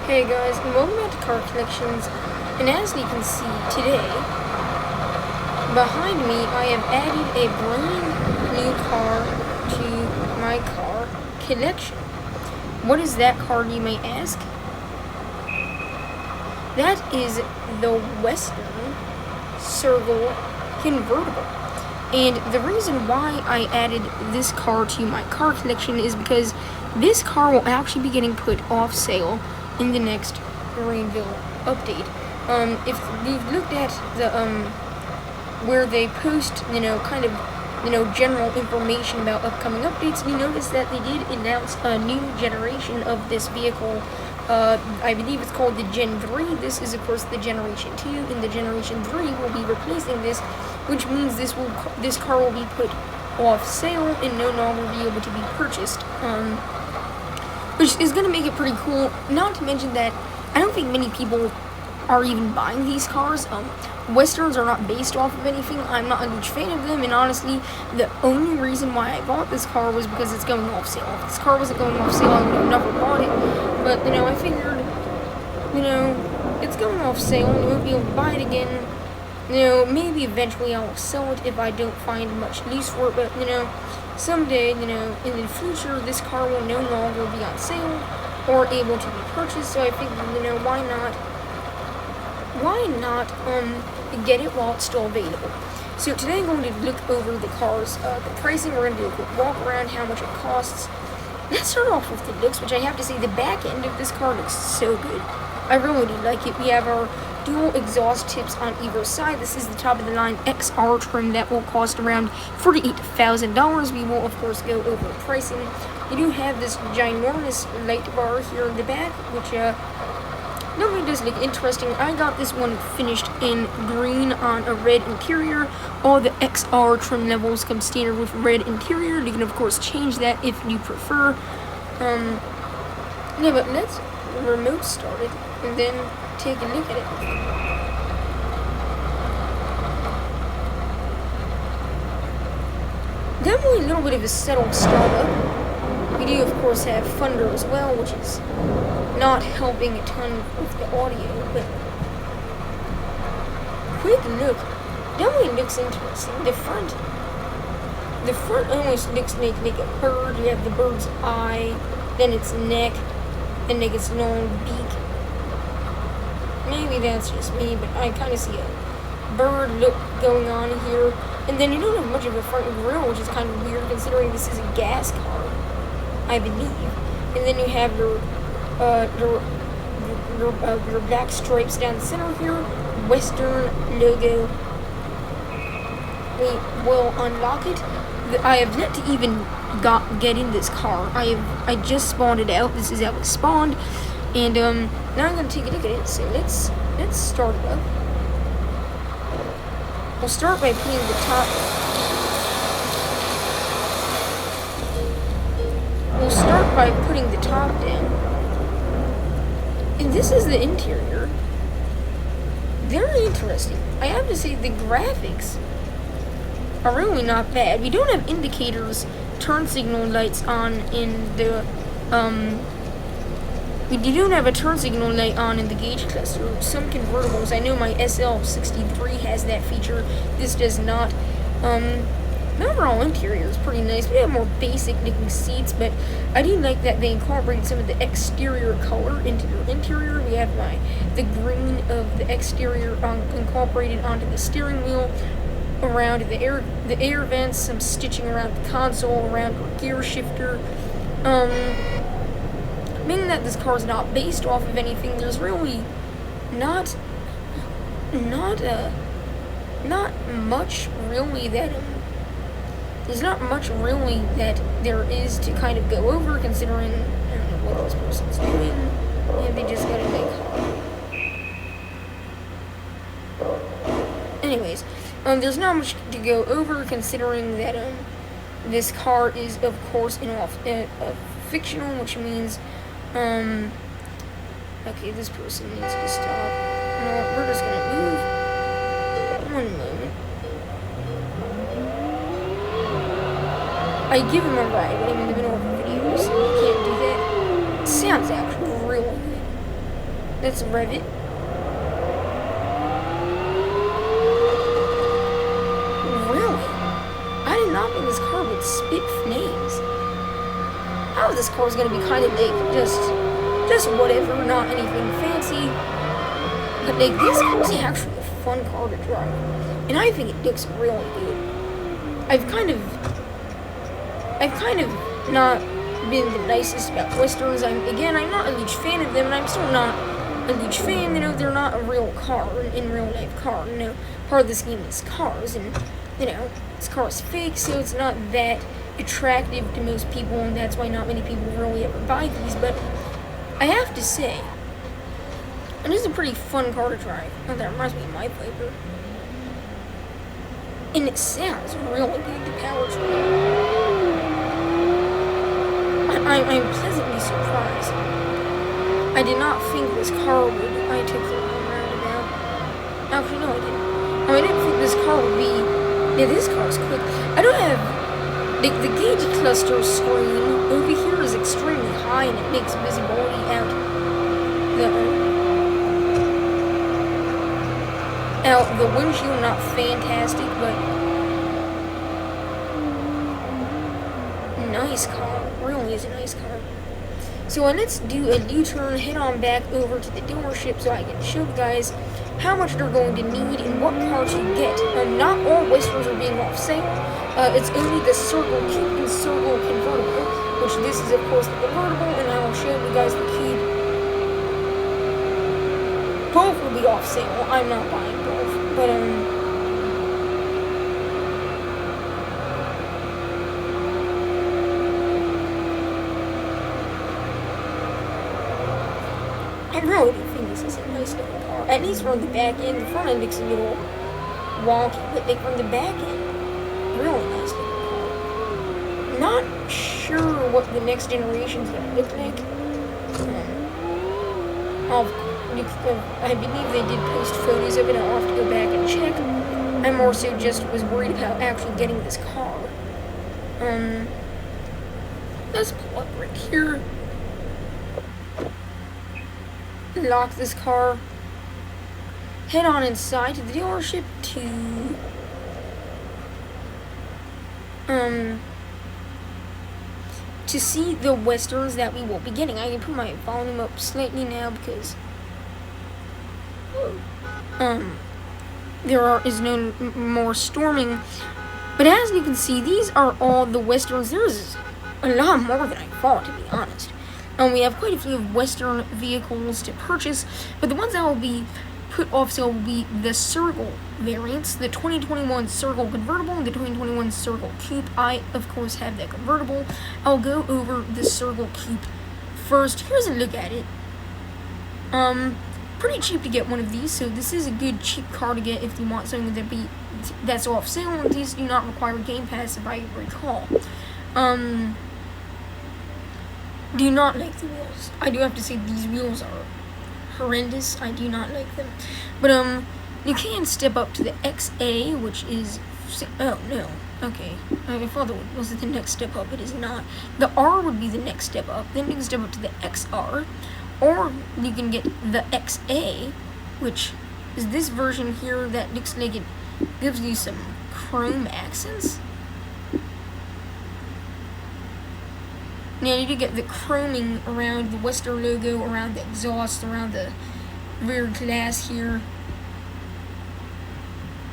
Hey guys, and welcome back to Car Collections. And as you can see today, behind me I have added a brand new car to my car collection. What is that car, you may ask? That is the Western Sergal Convertible. And the reason why I added this car to my car collection is because this car will actually be getting put off sale in the next Greenville update. If you've looked at the where they post, general information about upcoming updates, you notice that they did announce a new generation of this vehicle. I believe it's called the Gen 3. This is of course the Generation 2, and the Generation 3 will be replacing this, which means this car will be put off sale and no longer be able to be purchased. Which is going to make it pretty cool. Not to mention that I don't think many people are even buying these cars. Westerns are not based off of anything. I'm not a huge fan of them, and honestly, the only reason why I bought this car was because it's going off sale. If this car wasn't going off sale, I would have never bought it. But, I figured, it's going off sale, and I won't be able to buy it again. Maybe eventually I'll sell it if I don't find much use for it, but, someday, in the future, this car will no longer be on sale or able to be purchased, so I figured, why not get it while it's still available. So today I'm going to look over the cars, the pricing. We're going to do a quick walk around, how much it costs. Let's start off with the looks, which I have to say the back end of this car looks so good. I really like it. We have our dual exhaust tips on either side. This is the top of the line XR trim that will cost around $48,000. We will of course go over pricing. You do have this ginormous light bar here in the back, which normally does look interesting. I got this one finished in green on a red interior. All the XR trim levels come standard with red interior. You can of course change that if you prefer. But let's remote start it and then take a look at it. Definitely a little bit of a settled startup. We do of course have thunder as well, which is not helping a ton with the audio, but quick look. Definitely looks interesting. The front almost looks like a bird. You have the bird's eye, then its neck, and like its long beak. Maybe that's just me, but I kind of see a bird look going on here. And then you don't have much of a front grille, which is kind of weird considering this is a gas car, I believe. And then you have your black stripes down the center here, Western logo. We will unlock it. I have yet to even get in this car. I just spawned it out. This is how it spawned, and now I'm gonna take a look at it. So let's start it up. We'll start by putting the top. We'll start by putting the top down, and this is the interior. Very interesting. I have to say the graphics are really not bad. We don't have indicators, turn signal lights on in the we don't have a turn signal light on in the gauge cluster. Some convertibles, I know my SL63 has that feature. This does not. The overall interior is pretty nice. We have more basic looking seats, but I do like that they incorporated some of the exterior color into the interior. We have the green of the exterior incorporated onto the steering wheel, around the air vents, some stitching around the console, around the gear shifter. Meaning that this car is not based off of anything. There's really not much really that there's not much really that there is to kind of go over, considering I don't know what this person's doing, and they just got a big car. Anyways, there's not much to go over, considering that this car is of course fictional, which means okay, this person needs to stop. You know what, we're just gonna move. One moment. I give him a ride when I'm in the middle of a video, so I can't do that. It sounds actually real good. Let's rev it. Really? I did not think this car would spit flames. I thought this car was gonna be kind of like just whatever, not anything fancy. But like this car is actually a fun car to drive, and I think it looks really good. I've kind of not been the nicest about Westerns. I'm not a huge fan of them, and I'm still not a huge fan. You know, they're not a real car, in real life car. You know, part of this game is cars, and you know, this car is fake, so it's not that attractive to most people, and that's why not many people really ever buy these. But I have to say, it is a pretty fun car to drive. Oh, that reminds me of my Viper. And it sounds really good, the powertrain. I'm pleasantly surprised. I did not think this car would. I took the wrong roundabout. Actually, no, I didn't. I didn't think this car would be. Yeah, this car is quick. I don't have. The gauge cluster screen over here is extremely high, and it makes visibility out the windshield not fantastic, but nice car. Really is a nice car. So let's do a U-turn, head on back over to the dealership so I can show you guys how much they're going to need and what car to get. Not all Westerns are being off sale. It's only the Sergal Coupe and Sergal Convertible, which this is of course the convertible, and I will show you guys the Coupe. Both will be off sale. I'm not buying both, but I really do think this is a nice looking car. At least from the back end. The front end looks a little wonky, but like from the back end, really nice looking car. Not sure what the next generation is going to look like. I believe they did post photos of it. I'll have to go back and check. I more so just was worried about actually getting this car. Let's pull up right here. Lock this car. Head on inside to the dealership to see the Westerns that we will be getting. I can put my volume up slightly now because is no more storming. But as you can see, these are all the Westerns. There's a lot more than I thought, to be honest. We have quite a few Western vehicles to purchase, but the ones that will be put off sale will be the Sergal variants, the 2021 Sergal Convertible, and the 2021 Sergal Coupe. I, of course, have that convertible. I'll go over the Sergal Coupe first. Here's a look at it. Pretty cheap to get one of these, so this is a good cheap car to get if you want something that's off sale, and these do not require Game Pass, if I recall. Do not like the wheels. I do have to say these wheels are horrendous. I do not like them. But you can step up to the XA, which is oh no. Okay. I thought that was the next step up. It is not. The R would be the next step up. Then you can step up to the XR, or you can get the XA, which is this version here that looks like it gives you some chrome accents. Now you do get the chroming around the Western logo, around the exhaust, around the rear glass here.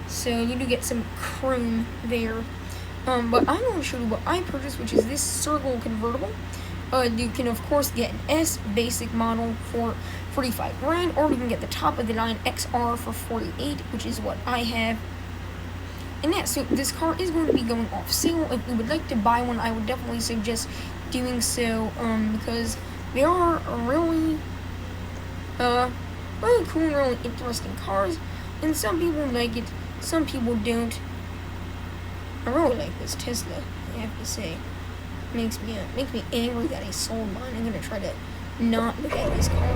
So you do get some chrome there. But I'm going to show you what I purchased, which is this Sergal Convertible. You can of course get an S basic model for $45,000, or you can get the top of the line XR for $48,000, which is what I have. And yeah, so this car is going to be going off sale. If you would like to buy one, I would definitely suggest doing so, because they are really cool, really interesting cars, and some people like it, some people don't. I really like this Tesla, I have to say. Makes me angry that I sold mine. I'm gonna try to not look at this car.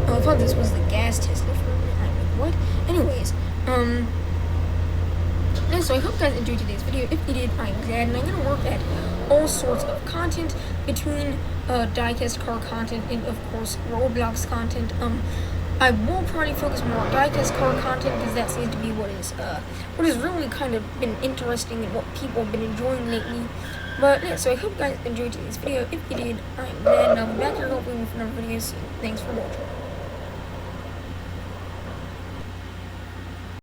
Oh, I thought this was the gas Tesla for a minute. I'm like, what? Anyways, so I hope you guys enjoyed today's video. If you did, I'm glad, and I'm gonna work at all sorts of content between diecast car content and of course Roblox content. I will probably focus more on diecast car content because that seems to be what has really kind of been interesting and what people have been enjoying lately. But yeah, so I hope you guys enjoyed today's video. If you did, I'm glad, and I'll be back here hopefully with another video soon. Thanks for watching.